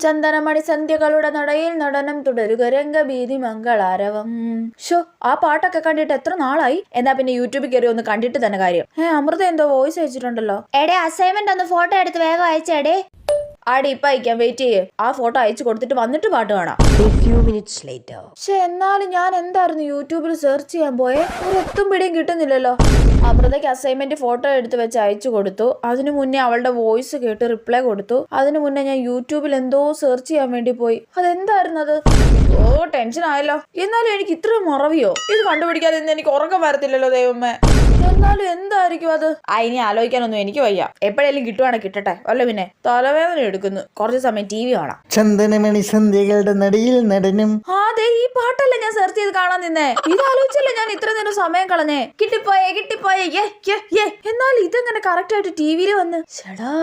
ചന്ദനമണി സന്ധ്യകളുടെ നടയിൽ നടനം തുടരുക രംഗഭീതി മംഗളാരവം. ആ പാട്ടൊക്കെ കണ്ടിട്ട് എത്ര നാളായി. എന്നാ പിന്നെ യൂട്യൂബിൽ കയറി ഒന്ന് കണ്ടിട്ട് തന്നെ കാര്യം. അമൃത എന്തോ വോയിസ് അയച്ചിട്ടുണ്ടല്ലോ. എടേ അസൈൻമെന്റ് ഒന്ന് ഫോട്ടോ എടുത്ത് വേഗം അയച്ചേടേ. ആടി ഇപ്പൊ അയക്കാം, വെയിറ്റ് ചെയ്യേ. ആ ഫോട്ടോ അയച്ചു കൊടുത്തിട്ട് വന്നിട്ട് പാട്ട് കാണാം. പക്ഷെ എന്നാലും ഞാൻ എന്തായിരുന്നു യൂട്യൂബിൽ സെർച്ച് ചെയ്യാൻ പോയേ, ഒരു എത്തും പിടിയും കിട്ടുന്നില്ലല്ലോ. അമൃതയ്ക്ക് അസൈൻമെന്റ് ഫോട്ടോ എടുത്ത് വെച്ച് അയച്ചു കൊടുത്തു. അതിനു മുന്നേ അവളുടെ വോയിസ് കേട്ട് റിപ്ലൈ കൊടുത്തു. അതിനു മുന്നേ ഞാൻ യൂട്യൂബിൽ എന്തോ സെർച്ച് ചെയ്യാൻ വേണ്ടി പോയി. അതെന്തായിരുന്നു അത്? ടെൻഷൻ ആയല്ലോ. എന്നാലും എനിക്ക് ഇത്ര മറവിയോ? ഇത് കണ്ടുപിടിക്കാതെ ഇന്ന് എനിക്ക് ഉറക്കം വരത്തില്ലല്ലോ ദൈവമേ. എന്നാലും എന്തായിരിക്കും അത്? ഇനി ആലോചിക്കാനൊന്നും എനിക്ക് വയ്യ. എപ്പോഴേലും കിട്ടുവാണെങ്കിൽ കിട്ടട്ടെ. അല്ല പിന്നെ തലവേദന എടുക്കുന്നു. കുറച്ച് സമയം TV കാണാം. ചന്ദനമണി സന്ധ്യകളുടെ നടിയിൽ നടനം. അതെ, ഈ പാട്ടല്ല ഞാൻ സെർച്ച് ചെയ്ത് കാണാൻ നിന്നേ. ഇത് ആലോചിച്ചല്ലേ ഞാൻ ഇത്ര നേരം സമയം കളഞ്ഞേ. കിട്ടിപ്പോയേ. എന്നാൽ ഇതെങ്ങനെ കറക്റ്റ് ആയിട്ട് TV വന്ന്? ചേടാ